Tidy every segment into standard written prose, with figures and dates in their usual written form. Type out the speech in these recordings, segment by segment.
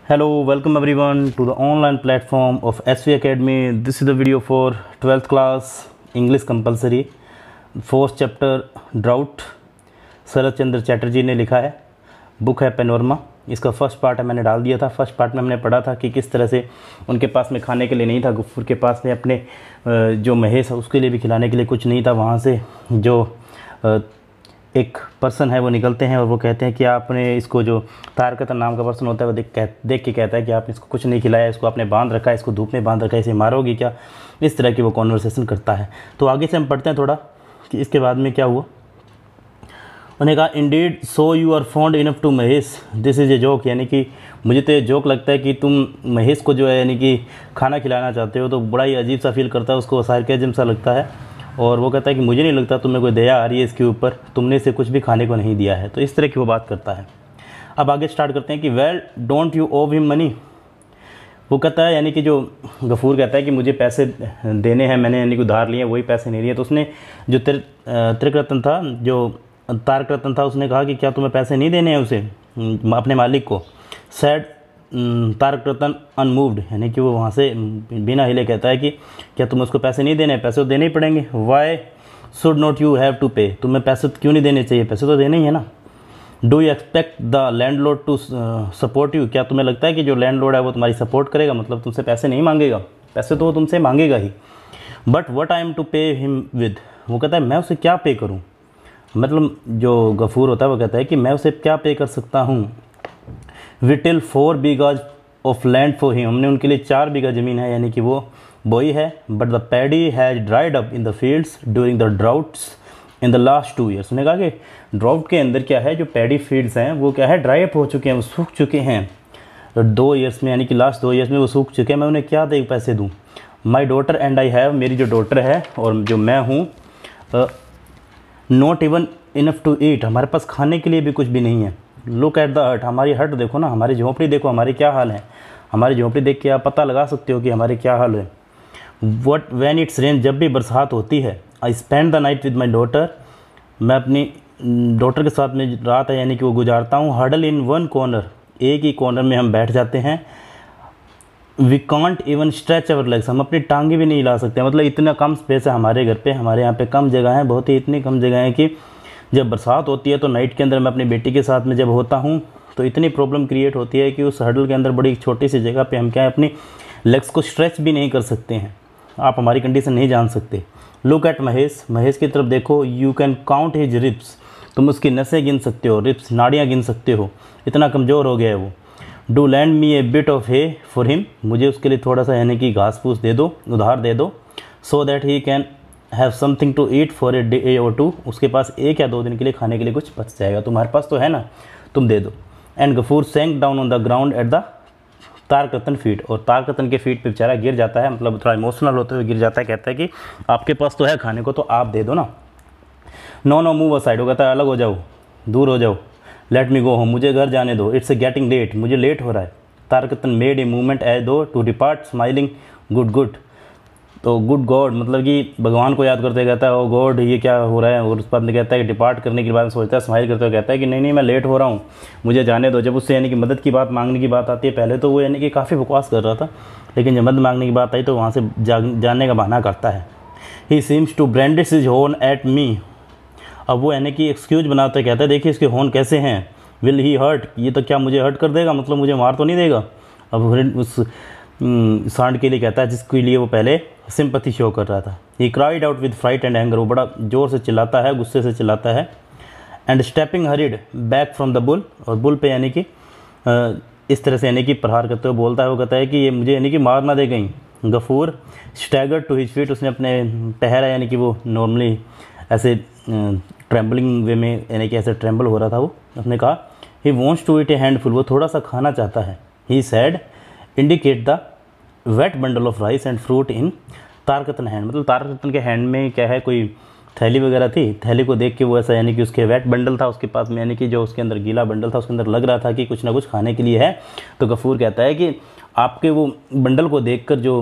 Hello, welcome everyone to the online platform of SV Academy. This is the video for 12th class English compulsory, 4th chapter Drought. शरद चंद्र चैटर्जी ने लिखा है, book है panorama. इसका first part है, मैंने डाल दिया था। फर्स्ट पार्ट में हमने पढ़ा था कि किस तरह से उनके पास में खाने के लिए नहीं था, गफ्फूर के पास में अपने जो महेश है उसके लिए भी खिलाने के लिए कुछ नहीं था। वहाँ से जो एक पर्सन है वो निकलते हैं और वो कहते हैं कि आपने इसको, जो तारकतन नाम का पर्सन होता है वो देख के कहता है कि आपने इसको कुछ नहीं खिलाया, इसको आपने बांध रखा है, इसको धूप में बांध रखा है, इसे मारोगी क्या, इस तरह की वो कॉन्वर्सेशन करता है। तो आगे से हम पढ़ते हैं थोड़ा कि इसके बाद में क्या हुआ। उन्होंने कहा, indeed so you are fond enough to Mahesh, this is a joke, यानी कि मुझे तो ये जोक लगता है कि तुम महेश को जो है यानी कि खाना खिलाना चाहते हो। तो बड़ा ही अजीब सा फील करता है उसको, सार्केज़म सा लगता है। और वो कहता है कि मुझे नहीं लगता तुम्हें कोई दया आ रही है इसके ऊपर, तुमने इसे कुछ भी खाने को नहीं दिया है। तो इस तरह की वो बात करता है। अब आगे स्टार्ट करते हैं कि वेल डोंट यू ओव हिम मनी। वो कहता है, यानी कि जो गफूर कहता है कि मुझे पैसे देने हैं, मैंने यानी कि उधार लिए, वही पैसे नहीं लिए। तो उसने जो त्रिकरतन था, जो तारकरतन था, उसने कहा कि क्या तुम्हें पैसे नहीं देने हैं उसे, अपने मालिक को। सैड तारकरतन अनमूव्ड, यानी कि वो वहाँ से बिना हिले कहता है कि क्या तुम्हें उसको पैसे नहीं देने हैं, पैसे तो देने ही पड़ेंगे। Why should not you have to pay, तुम्हें पैसे क्यों नहीं देने चाहिए, पैसे तो देने ही है ना। Do you expect the landlord to support you, क्या तुम्हें लगता है कि जो लैंडलॉर्ड है वो तुम्हारी सपोर्ट करेगा, मतलब तुमसे पैसे नहीं मांगेगा, पैसे तो वो तुमसे मांगेगा ही। But what I am to pay him with, वो कहता है मैं उसे क्या पे करूँ, मतलब जो गफूर होता है वो कहता है कि मैं उसे क्या पे कर सकता हूँ। We till 4 bighas of land for him, हमने उनके लिए 4 बीघा ज़मीन है, यानी कि वो बोई है। But the paddy has dried up in the fields during the droughts in the last 2 years. उन्होंने कहा कि ड्राउट के अंदर क्या है, जो पैडी फील्ड्स हैं वो क्या है, ड्राई अप हो चुके हैं, वो सूख चुके हैं 2 ईयर्स में, यानी कि लास्ट 2 ईयर्स में वो सूख चुके हैं। मैं उन्हें क्या दे पैसे दूँ। My daughter and I have, मेरी जो डॉटर है और जो मैं हूँ, not even enough to eat, हमारे पास खाने के लिए भी कुछ भी नहीं है। लुक एट द हट, हमारी हट देखो ना, हमारी झोंपड़ी देखो, हमारी क्या हाल है। हमारी झोंपड़ी देख के आप पता लगा सकते हो कि हमारे क्या हाल है। वट वैन इट्स रेन, जब भी बरसात होती है, I spend the night with my daughter, मैं अपनी डॉटर के साथ में रात है यानी कि वो गुजारता हूँ। हडल इन वन कॉर्नर, एक ही कॉर्नर में हम बैठ जाते हैं। We can't even stretch our legs, हम अपनी टांगे भी नहीं हिला सकते, मतलब इतना कम स्पेस है हमारे घर पे, हमारे यहाँ पे कम जगह है, बहुत ही इतनी कम जगह है कि जब बरसात होती है तो नाइट के अंदर मैं अपनी बेटी के साथ में जब होता हूँ तो इतनी प्रॉब्लम क्रिएट होती है कि उस हडल के अंदर बड़ी छोटी सी जगह पे हम क्या है, अपनी लेग्स को स्ट्रेच भी नहीं कर सकते हैं। आप हमारी कंडीशन नहीं जान सकते। लुक एट महेश, महेश की तरफ देखो। You can count his ribs, तुम उसकी नसें गिन सकते हो, रिप्स नाड़ियाँ गिन सकते हो, इतना कमज़ोर हो गया है वो। Do lend me a bit of hay for him, मुझे उसके लिए थोड़ा सा यानी कि घास फूस दे दो, उधार दे दो। So that he can have something to eat for a day और 2, उसके पास 1 या 2 दिन के लिए खाने के लिए कुछ बच जाएगा, तुम्हारे पास तो है ना, तुम दे दो। And Gafoor sank down on the ground at the तारकतन फीट, और तारकतन के फीट पे बेचारा गिर जाता है, मतलब थोड़ा इमोशनल होते हुए गिर जाता है, कहता है कि आपके पास तो है खाने को, तो आप दे दो ना। नो नो मूव असाइड, वो कहता है अलग हो जाओ, दूर हो जाओ। लेट मी गो होम, मुझे घर जाने दो। इट्स गेटिंग लेट, मुझे लेट हो रहा है। तारकतन made a movement as though to depart smiling good good, तो गुड गॉड मतलब कि भगवान को याद करते कहता है ओ गॉड ये क्या हो रहा है। और उस बाद में कहता है कि डिपार्ट करने के बाद सोचता है, स्माइल करते हुए कहता है कि नहीं मैं लेट हो रहा हूँ, मुझे जाने दो। जब उससे यानी कि मदद की बात मांगने की बात आती है, पहले तो वो यानी कि काफ़ी बकवास कर रहा था, लेकिन जब मदद मांगने की बात आई तो वहाँ से जाने का बहाना करता है। He seems to brandish his horn at me, अब वो यानी कि एक्सक्यूज बनाते कहता है देखिए इसके हॉर्न कैसे हैं। विल ही हर्ट, ये तो क्या मुझे हर्ट कर देगा, मतलब मुझे मार तो नहीं देगा। अब उस सांड के लिए कहता है जिसके लिए वो पहले सिंपैथी शो कर रहा था। He cried out with fright and anger, वो बड़ा ज़ोर से चिल्लाता है, गुस्से से चिल्लाता है। And stepping horrid back from the bull, और बुल पे यानी कि इस तरह से यानी कि प्रहार करते हुए बोलता है, वो कहता है कि ये मुझे यानी कि मार ना दे गई। Gafur staggered to his feet, उसने अपने पहरा यानी कि वो नॉर्मली ऐसे ट्रेम्बलिंग वे में यानी कि ऐसे ट्रेम्बल हो रहा था वो, उसने कहा he wants to eat a handful, वो थोड़ा सा खाना चाहता है। He said indicate the wet bundle of rice and fruit in तारकतन हैंड, मतलब तारकतन के हैंड में क्या है, कोई थैली वगैरह थी, थैली को देख के वो ऐसा यानी कि उसके वेट बंडल था उसके पास में, यानी कि जो उसके अंदर गीला बंडल था उसके अंदर लग रहा था कि कुछ ना कुछ खाने के लिए है। तो गफूर कहता है कि आपके वो बंडल को देखकर जो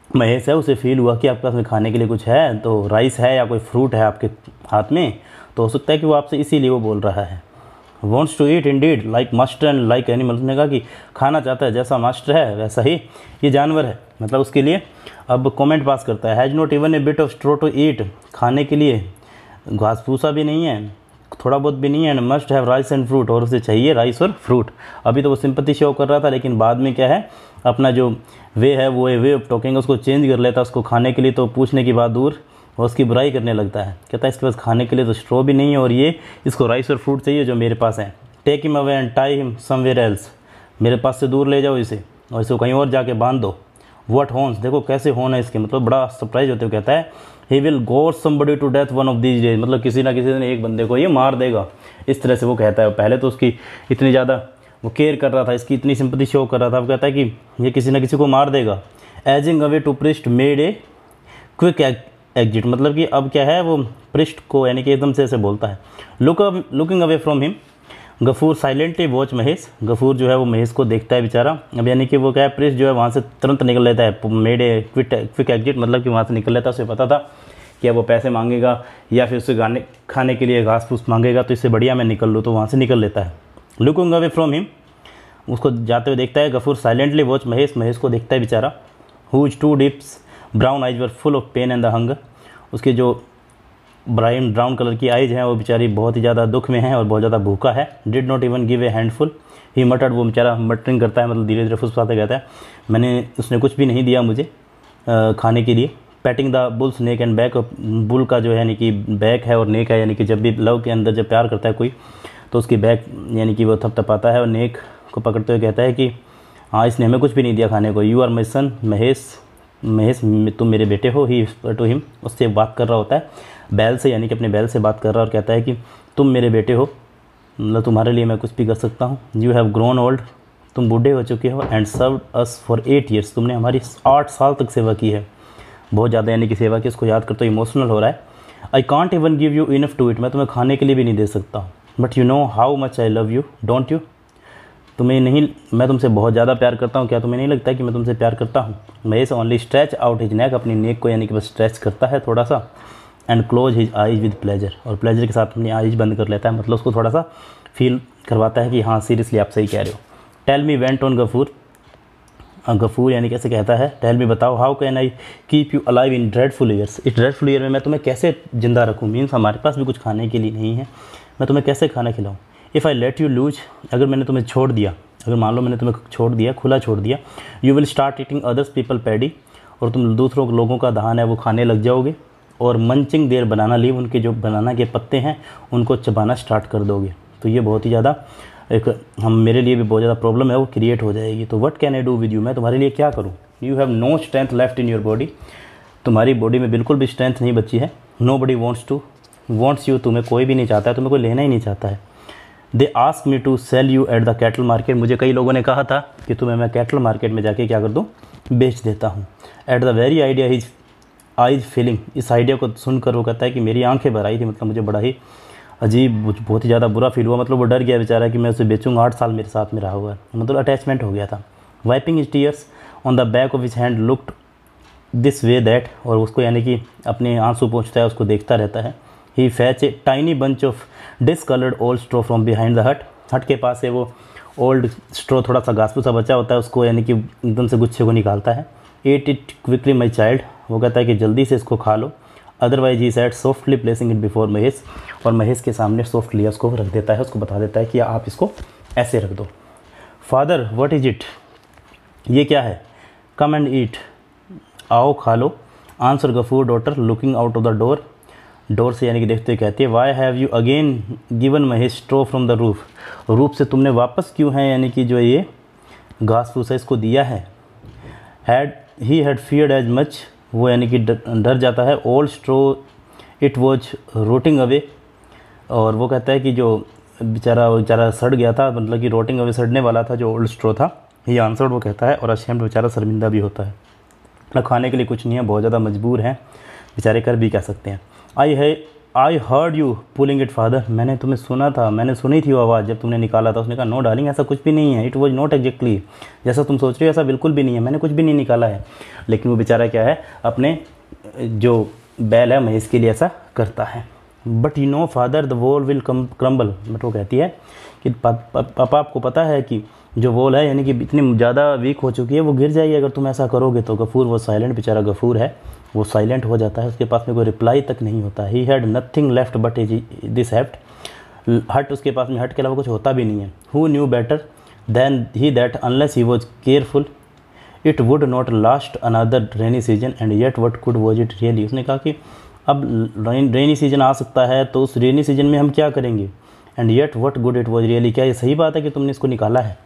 महेश है उसे फील हुआ कि आपके पास में खाने के लिए कुछ है, तो राइस है या कोई फ्रूट है आपके हाथ में, तो हो सकता है कि वो आपसे इसीलिए वो बोल रहा है। Wants to eat indeed like master and like animal, उसने कहा कि खाना चाहता है जैसा मास्टर है वैसा ही ये जानवर है, मतलब उसके लिए अब कमेंट पास करता है। Has not even a bit of straw to eat, खाने के लिए घास भूसा भी नहीं है, थोड़ा बहुत भी नहीं है, and must have rice and fruit, और उसे चाहिए राइस और फ्रूट। अभी तो वो सिंपैथी शो कर रहा था, लेकिन बाद में क्या है, अपना जो वे है वो वे ऑफ टॉकिंग उसको चेंज कर लेता है। उसको खाने के लिए तो पूछने की बात दूर, और उसकी बुराई करने लगता है। कहता है इसके पास खाने के लिए तो स्ट्रॉ भी नहीं है, और ये इसको राइस और फ्रूट चाहिए जो मेरे पास है। Take him away and tie him somewhere else, मेरे पास से दूर ले जाओ इसे और इसको कहीं और जाके बांध दो। व्हाट हॉर्न्स, देखो कैसे हॉर्न है इसके, मतलब बड़ा सरप्राइज होते हुए कहता है he will gore somebody to death one of these days, मतलब किसी ना किसी दिन एक बंदे को ये मार देगा। इस तरह से वो कहता है। पहले तो उसकी इतनी ज़्यादा वो केयर कर रहा था, इसकी इतनी सिंपैथी शो कर रहा था। वो कहता है कि ये किसी ना किसी को मार देगा। Edging away to priest made a quick exit, मतलब कि अब क्या है, वो पृष्ठ को यानी कि एकदम से ऐसे बोलता है। Looking away from him Gafur silently watch Mahesh, Gafur जो है वो महेश को देखता है बेचारा। अब यानी कि वो क्या है, पृष्ठ जो है वहाँ से तुरंत निकल लेता है। मेड ए क्विक एग्जिट, मतलब कि वहाँ से निकल लेता है। उसे पता था कि वो पैसे मांगेगा या फिर उसे खाने के लिए घास फूस मांगेगा, तो इससे बढ़िया मैं निकल लूँ, तो वहाँ से निकल लेता है। लुकिंग अवे फ्रॉम हिम, उसको जाते हुए देखता है गफूर साइलेंटली वॉच महेश, महेश को देखता है बेचारा। Whose two deep brown eyes were full of pain and the hunger, उसके जो ब्राउन कलर की आइज हैं वो बेचारी बहुत ही ज़्यादा दुख में है और बहुत ज़्यादा भूखा है। Did not even give a handful ही मटर्ड, वो बेचारा मटरिंग करता है, मतलब धीरे धीरे फुसफुसाते कहता है उसने कुछ भी नहीं दिया मुझे खाने के लिए। Patting the bull's neck and back, bull का जो है यानी कि बैक है और नेक है, यानी कि जब भी लव के अंदर जब प्यार करता है कोई तो उसकी बैक यानी कि वो थपथपाता है, और नेक को पकड़ते हुए कहता है कि हाँ इसने हमें कुछ भी नहीं दिया खाने को। यू आर माई सन महेश, महेश तुम मेरे बेटे हो। ही टू हिम, उससे बात कर रहा होता है बैल से, यानी कि अपने बैल से बात कर रहा है और कहता है कि तुम मेरे बेटे हो, मतलब तुम्हारे लिए मैं कुछ भी कर सकता हूँ। यू हैव ग्रोन ओल्ड, तुम बूढ़े हो चुके हो। And served us for 8 years, तुमने हमारी 8 साल तक सेवा की है, बहुत ज़्यादा यानी कि सेवा की। उसको याद कर तो इमोशनल हो रहा है। I can't even give you enough to eat, मैं तुम्हें खाने के लिए भी नहीं दे सकता। But you know how much I love you don't you, तुम्हें नहीं, मैं तुमसे बहुत ज़्यादा प्यार करता हूँ, क्या तुम्हें नहीं लगता कि मैं तुमसे प्यार करता हूँ। Mahesh only stretch out his neck, अपनी नेक को यानी कि बस स्ट्रेच करता है थोड़ा सा। And close his eyes with pleasure, और प्लेजर के साथ अपनी आइज बंद कर लेता है, मतलब उसको थोड़ा सा फील करवाता है कि हाँ सीरियसली आप सही कह रहे हो। Tell me went on Gafur, Gafur यानी कैसे कहता है, टेल मी बताओ, how can I keep you alive in dreadful years, इस ड्रेडफुल ईयर में मैं तुम्हें कैसे जिंदा रखूँ। मीन्स हमारे पास भी कुछ खाने के लिए नहीं है, मैं तुम्हें कैसे खाना खिलाऊँ। If I let you loose, अगर मैंने तुम्हें छोड़ दिया, अगर मान लो मैंने तुम्हें छोड़ दिया, खुला छोड़ दिया। You will start eating others people paddy, और तुम दूसरों लोगों का धान है वो खाने लग जाओगे। और मंचिंग देयर बनाना लीव, उनके जो बनाना के पत्ते हैं उनको चबाना स्टार्ट कर दोगे। तो ये बहुत ही ज़्यादा एक मेरे लिए भी बहुत ज़्यादा प्रॉब्लम है वो क्रिएट हो जाएगी। तो what can I do with you, मैं तुम्हारे लिए क्या करूँ। You have no strength left in your body, तुम्हारी बॉडी में बिल्कुल भी स्ट्रेंथ नहीं बची है। नो बडी वॉन्ट्स यू, तुम्हें कोई भी नहीं चाहता है, तुम्हें कोई लेना ही नहीं चाहता है। They ask me to sell you at the cattle market, मुझे कई लोगों ने कहा था कि तुम्हें मैं कैटल मार्केट में जाके क्या कर दूँ, बेच देता हूँ। At the very idea his eyes feeling, इस आइडिया को सुनकर वो कहता है कि मेरी आंखें भर आई थी, मतलब मुझे बड़ा ही अजीब, बहुत ही ज़्यादा बुरा फील हुआ। मतलब वो डर गया बेचारा कि मैं उसे बेचूंगा, 8 साल मेरे साथ में रहा हुआ है, मतलब अटैचमेंट हो गया था। Wiping his tears on the back of his hand looked this way that, और उसको यानी कि अपने आंसू पोंछता है, उसको देखता रहता है। He fetch a tiny bunch of discoloured old straw from behind the hut के पास से वो ओल्ड स्ट्रो, थोड़ा सा घास फूसा बचा होता है, उसको यानी कि एकदम से गुच्छे को निकालता है। Eat it quickly my child, वो कहता है कि जल्दी से इसको खा लो। Otherwise he said softly placing it before Mahesh, और महेश के सामने सॉफ्टली उसको रख देता है, उसको बता देता है कि आप इसको ऐसे रख दो। फादर व्हाट इज इट, ये क्या है। कम एंड ईट, आओ खा लो। Answer Gafoor daughter looking out of the door, door से यानी कि देखते हुए कहती है। Why have you again given Mahesh straw from the roof से तुमने वापस क्यों है यानी कि जो ये घास फूस है इसको दिया है। He had feared as much, वो यानी कि डर जाता है। Old straw it was rotting away, और वो कहता है कि जो बेचारा सड़ गया था, मतलब कि रोटिंग अवे सड़ने वाला था जो ओल्ड स्ट्रो था। ही आंसर्ड, वो कहता है, और अशेम्ड बेचारा शर्मिंदा भी होता है, मतलब खाने के लिए कुछ नहीं है, बहुत ज़्यादा मजबूर हैं बेचारे, कर भी कह सकते हैं। I heard you pulling it father, मैंने तुम्हें सुना था, मैंने सुनी थी वो आवाज़ जब तुमने निकाला था। उसने कहा नो डार्लिंग, ऐसा कुछ भी नहीं है। इट वॉज नॉट एग्जैक्टली जैसा तुम सोच रहे हो, ऐसा बिल्कुल भी नहीं है, मैंने कुछ भी नहीं निकाला है। लेकिन वो बेचारा क्या है, अपने जो बैल है महेश के लिए ऐसा करता है। But you no father the wall will crumble. But वो कहती है कि पापा आपको पता है कि जो वॉल है यानी कि इतनी ज़्यादा वीक हो चुकी है, वो गिर जाएगी अगर तुम ऐसा करोगे तो। गफूर वो साइलेंट, बेचारा गफूर है वो साइलेंट हो जाता है, उसके पास में कोई रिप्लाई तक नहीं होता। He had nothing left but this haft, hut उसके पास में हट के अलावा कुछ होता भी नहीं है। Who knew better than he that unless he was careful it would not last another rainy season and yet what could was it really. उसने कहा कि अब रेनी सीजन आ सकता है तो उस रेनी सीजन में हम क्या करेंगे, and yet what good it was really, क्या ये सही बात है कि तुमने इसको निकाला है।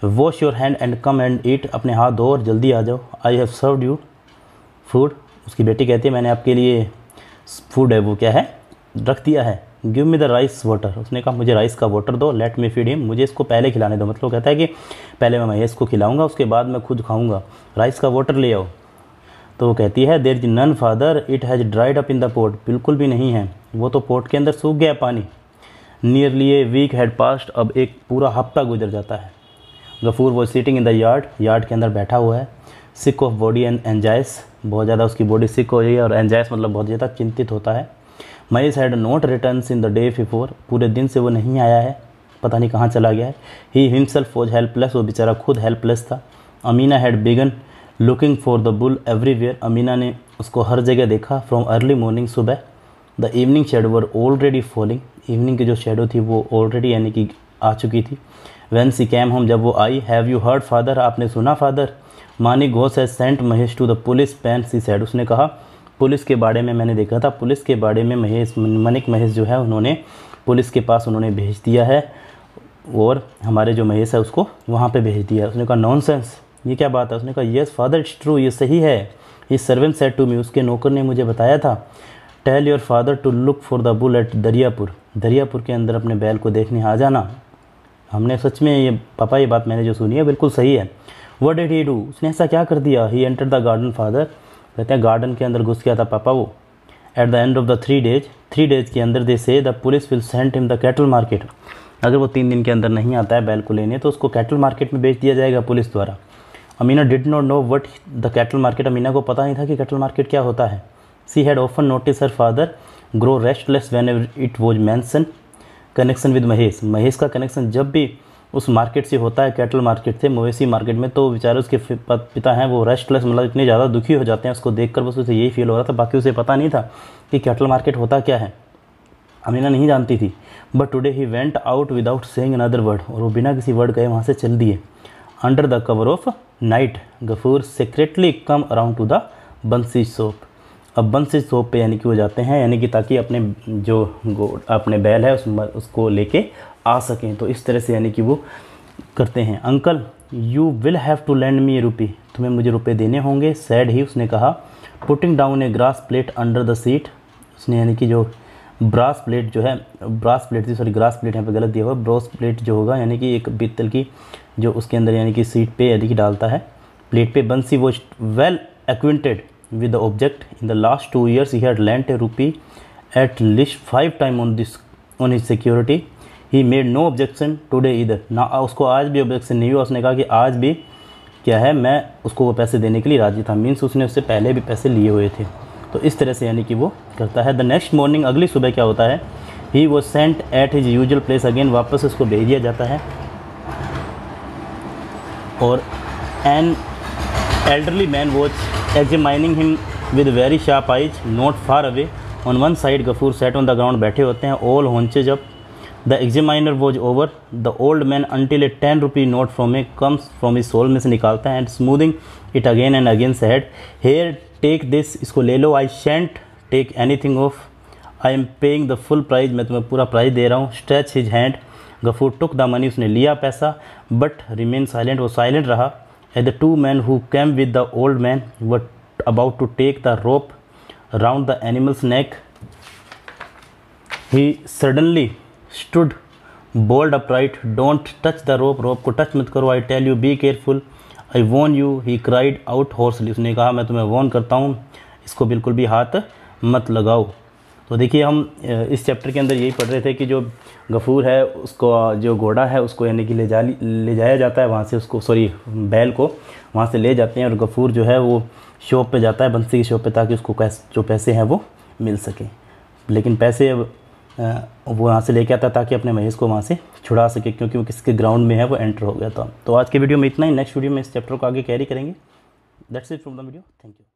Wash your hand and come and eat, अपने हाथ धो और जल्दी आ जाओ। I have served you food, उसकी बेटी कहती है मैंने आपके लिए फूड है वो क्या है रख दिया है। Give me the rice water, उसने कहा मुझे राइस का वाटर दो। लेट मी फीड हिम, मुझे इसको पहले खिलाने दो। मतलब कहता है कि पहले मैं महेश को खिलाऊंगा उसके बाद मैं खुद खाऊंगा, राइस का वाटर ले आओ। तो वो कहती है there is none father it has dried up in the pot, बिल्कुल भी नहीं है, वो तो पोट के अंदर सूख गया पानी। Nearly a week had passed, अब एक पूरा हफ्ता गुजर जाता है। गफूर वो sitting in the yard, yard के अंदर बैठा हुआ है। Sick of body and anxious, बहुत ज़्यादा उसकी बॉडी सिक हो रही है और एंजाइस मतलब बहुत ज़्यादा चिंतित होता है। Mahesh had not return in the day before, पूरे दिन से वो नहीं आया है, पता नहीं कहाँ चला गया है। ही हिमसेल्फ वॉज हेल्पलेस, वो बेचारा खुद हेल्पलेस था। Amina had begun looking for the bull everywhere, Amina ने उसको हर जगह देखा। फ्रॉम अर्ली मॉर्निंग, सुबह। The evening shadow were already falling, evening की जो शेडो थी वो ऑलरेडी यानी कि आ चुकी थी। व्हेन सी कैम होम, जब वो आई। हैव यू हर्ड फादर, आपने सुना father. Manik Ghosh has sent Mahesh to the police pound, she said, उसने कहा पुलिस के बारे में मैंने देखा था, पुलिस के बारे में मानिक महेश जो है उन्होंने पुलिस के पास उन्होंने भेज दिया है और हमारे जो महेश है उसको वहाँ पे भेज दिया है। उसने कहा नॉनसेंस, ये क्या बात है। उसने कहा येस फादर इट्स ट्रू, ये सही है। His servant said to me, उसके नौकर ने मुझे बताया था। Tell your father to look for the bull at Dariyapur, Dariyapur के अंदर अपने बैल को देखने आ जाना। हमने सच में ये पापा ये बात मैंने जो सुनी है बिल्कुल सही है। व्हाट डिड ही डू, उसने ऐसा क्या कर दिया। ही एंटर द गार्डन फादर, कहते हैं गार्डन के अंदर घुस गया था पापा वो। At the end of the 3 days के अंदर दे से the police will send him the cattle market, अगर वो 3 दिन के अंदर नहीं आता है बैल को लेने तो उसको कैटल मार्केट में बेच दिया जाएगा पुलिस द्वारा। Amina did not know what the cattle market, Amina को पता नहीं था कि कैटल मार्केट क्या होता है। She had often notice her father grow restless when ever it was mention connection with Mahesh, Mahesh का कनेक्शन जब भी उस मार्केट से होता है, कैटल मार्केट से, मवेशी मार्केट में, तो बेचारे उसके पिता हैं वो रेस्टलेस मतलब इतने ज़्यादा दुखी हो जाते हैं उसको देखकर, बस उसे यही फील हो रहा था, बाकी उसे पता नहीं था कि कैटल मार्केट होता क्या है। अमीना नहीं जानती थी। But today he went out without saying another word, और वो बिना किसी वर्ड कहे वहाँ से चल दिए। Under the cover of night Gafur secretly come around to the Bansi shop, अब बंसी शॉप पे यानी कि वो जाते हैं यानी कि ताकि अपने जो अपने बैल है उसको लेके आ सकें, तो इस तरह से यानी कि वो करते हैं। Uncle you will have to lend me rupee, तुम्हें मुझे रुपए देने होंगे। सैड ही, उसने कहा। Putting down a grass plate under the seat, उसने यानी कि जो ब्रास प्लेट जो है, ब्रास प्लेट थी सॉरी ग्रास प्लेट यहाँ पे गलत दिया हुआ, ब्रास प्लेट जो होगा यानी कि एक पीतल की जो उसके अंदर यानी कि सीट पे यानी कि डालता है प्लेट पे। Bansi was well acquainted with the object. In the last 2 years he had lent a rupee at least 5 times on his security. He made no objection today either. ना उसको आज भी ऑब्जेक्शन नहीं हुआ, उसने कहा कि आज भी क्या है मैं उसको वो पैसे देने के लिए राजी था, मीन्स उसने उससे पहले भी पैसे लिए हुए थे। तो इस तरह से यानी कि वो करता है। द नेक्स्ट मॉर्निंग, अगली सुबह क्या होता है, he was sent at his usual place again, वापस उसको भेज दिया जाता है। और N elderly man was examining him with very sharp eyes not far away. On one side Gafur sat on the ground, बैठे होते हैं all haunches up. The examiner was over. The old man until a 10 rupee note from a comes from his soul में से निकालता है and smoothing it again and again said, here take this, इसको ले लो, I shan't take anything off, I am paying the full price, मैं तुम्हें पूरा price दे रहा हूँ। Stretch his hand. Gafur took the money, उसने लिया पैसा, but remain silent, वो silent रहा। The 2 men who came with the old man were about to take the rope round the animal's neck. He suddenly stood bolt upright. Don't touch the rope, rope को touch मत करो, I tell you, be careful, I warn you, he cried out hoarsely. उसने कहा मैं तुम्हें Warne करता हूँ, इसको बिल्कुल भी हाथ मत लगाओ। तो देखिए हम इस चैप्टर के अंदर यही पढ़ रहे थे कि जो गफूर है उसको जो घोड़ा है उसको यानी कि ले जाया जाता है वहाँ से, उसको सॉरी बैल को वहाँ से ले जाते हैं और गफूर जो है वो शॉप पे जाता है, बंसी की शॉप पे, ताकि उसको जो पैसे हैं वो मिल सकें। लेकिन पैसे अब वो वहाँ से लेके आता ताकि अपने महेश को वहाँ से छुड़ा सके, क्योंकि वो किसके ग्राउंड में है वो एंटर हो गया था। तो आज के वीडियो में इतना ही। नेक्स्ट वीडियो में इस चैप्टर को आगे कैरी करेंगे। That's it from the video. Thank you.